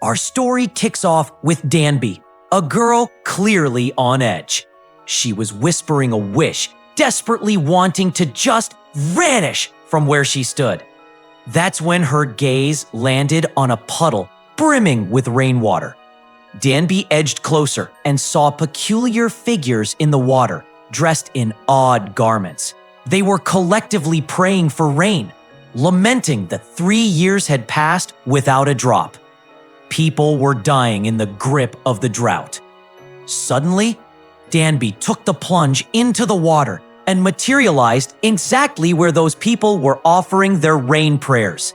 Our story kicks off with Danby, a girl clearly on edge. She was whispering a wish, desperately wanting to just vanish from where she stood. That's when her gaze landed on a puddle brimming with rainwater. Danby edged closer and saw peculiar figures in the water, dressed in odd garments. They were collectively praying for rain, lamenting that 3 years had passed without a drop. People were dying in the grip of the drought. Suddenly, Danby took the plunge into the water and materialized exactly where those people were offering their rain prayers.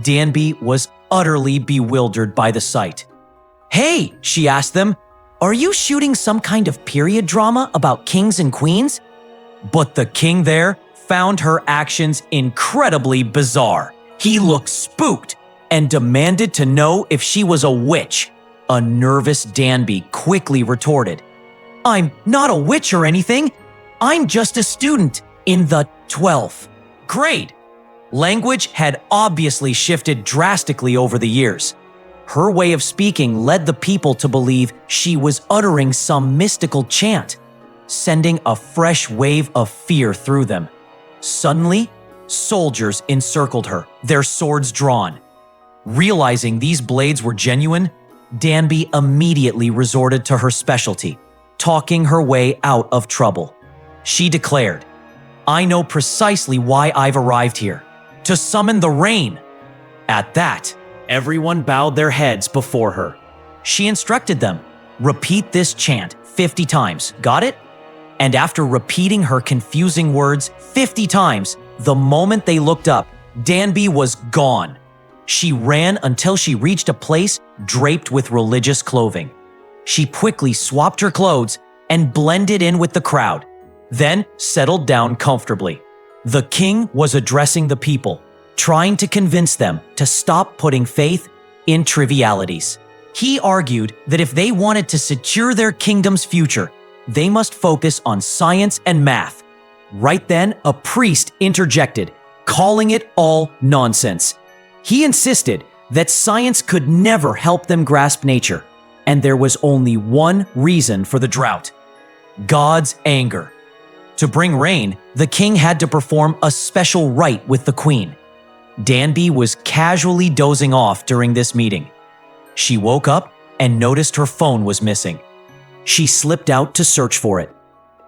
Danby was utterly bewildered by the sight. "Hey," she asked them, "are you shooting some kind of period drama about kings and queens?" But the king there found her actions incredibly bizarre. He looked spooked and demanded to know if she was a witch. A nervous Danby quickly retorted, "I'm not a witch or anything. I'm just a student in the 12th grade." Language had obviously shifted drastically over the years. Her way of speaking led the people to believe she was uttering some mystical chant, sending a fresh wave of fear through them. Suddenly, soldiers encircled her, their swords drawn. Realizing these blades were genuine, Danby immediately resorted to her specialty, talking her way out of trouble. She declared, "I know precisely why I've arrived here, to summon the rain." At that, everyone bowed their heads before her. She instructed them, "Repeat this chant 50 times, got it?" And after repeating her confusing words 50 times, the moment they looked up, Danby was gone. She ran until she reached a place draped with religious clothing. She quickly swapped her clothes and blended in with the crowd, then settled down comfortably. The king was addressing the people, trying to convince them to stop putting faith in trivialities. He argued that if they wanted to secure their kingdom's future, they must focus on science and math. Right then, a priest interjected, calling it all nonsense. He insisted that science could never help them grasp nature, and there was only one reason for the drought: God's anger. To bring rain, the king had to perform a special rite with the queen. Danby was casually dozing off during this meeting. She woke up and noticed her phone was missing. She slipped out to search for it.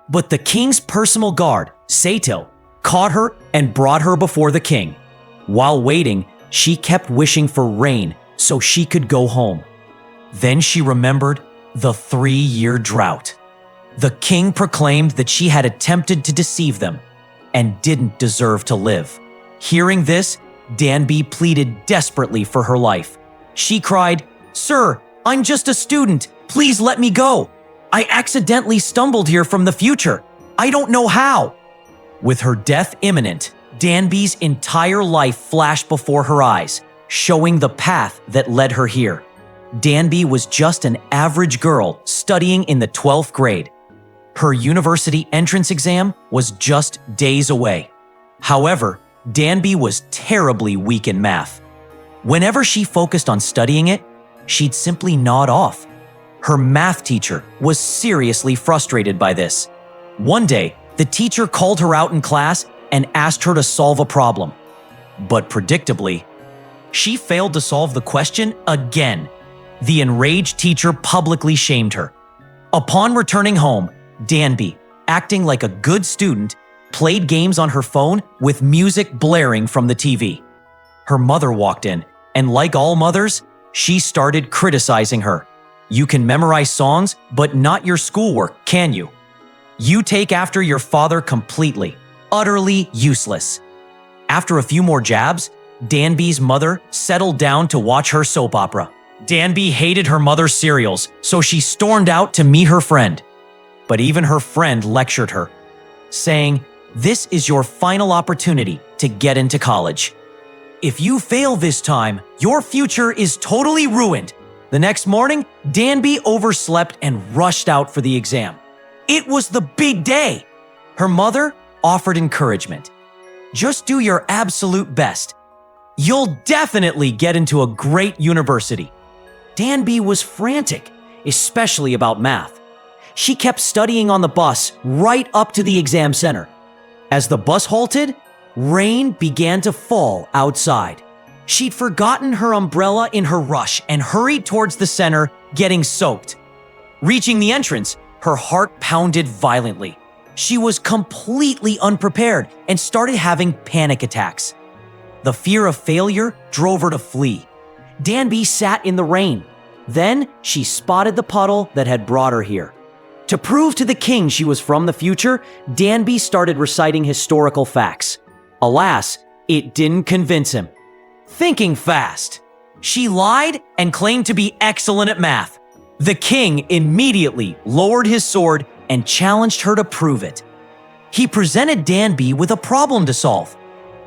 But the king's personal guard, Sato, caught her and brought her before the king. While waiting, she kept wishing for rain so she could go home. Then she remembered the 3-year drought. The king proclaimed that she had attempted to deceive them and didn't deserve to live. Hearing this, Danby pleaded desperately for her life. She cried, "Sir, I'm just a student. Please let me go. I accidentally stumbled here from the future. I don't know how." With her death imminent, Danby's entire life flashed before her eyes, showing the path that led her here. Danby was just an average girl studying in the 12th grade. Her university entrance exam was just days away. However, Danby was terribly weak in math. Whenever she focused on studying it, she'd simply nod off. Her math teacher was seriously frustrated by this. One day, the teacher called her out in class and asked her to solve a problem. But predictably, she failed to solve the question again. The enraged teacher publicly shamed her. Upon returning home, Danby, acting like a good student, played games on her phone with music blaring from the TV. Her mother walked in, and like all mothers, she started criticizing her. "You can memorize songs, but not your schoolwork, can you? You take after your father completely. Utterly useless." After a few more jabs, Danby's mother settled down to watch her soap opera. Danby hated her mother's cereals, so she stormed out to meet her friend. But even her friend lectured her, saying, "This is your final opportunity to get into college. If you fail this time, your future is totally ruined." The next morning, Danby overslept and rushed out for the exam. It was the big day. Her mother offered encouragement. "Just do your absolute best. You'll definitely get into a great university." Danby was frantic, especially about math. She kept studying on the bus right up to the exam center. As the bus halted, rain began to fall outside. She'd forgotten her umbrella in her rush and hurried towards the center, getting soaked. Reaching the entrance, her heart pounded violently. She was completely unprepared and started having panic attacks. The fear of failure drove her to flee. Danby sat in the rain. Then she spotted the puddle that had brought her here. To prove to the king she was from the future, Danby started reciting historical facts. Alas, it didn't convince him. Thinking fast, she lied and claimed to be excellent at math. The king immediately lowered his sword and challenged her to prove it. He presented Danby with a problem to solve.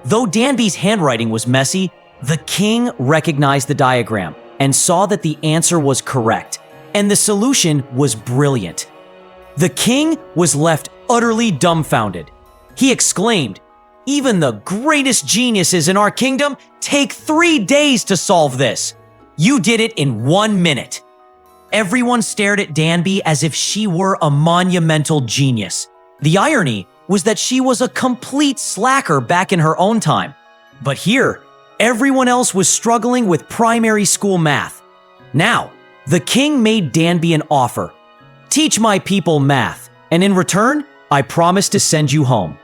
Though Danby's handwriting was messy, the king recognized the diagram and saw that the answer was correct, and the solution was brilliant. The king was left utterly dumbfounded. He exclaimed, "Even the greatest geniuses in our kingdom take 3 days to solve this. You did it in 1 minute." Everyone stared at Danby as if she were a monumental genius. The irony was that she was a complete slacker back in her own time. But here, everyone else was struggling with primary school math. Now, the king made Danby an offer. "Teach my people math, and in return, I promise to send you home."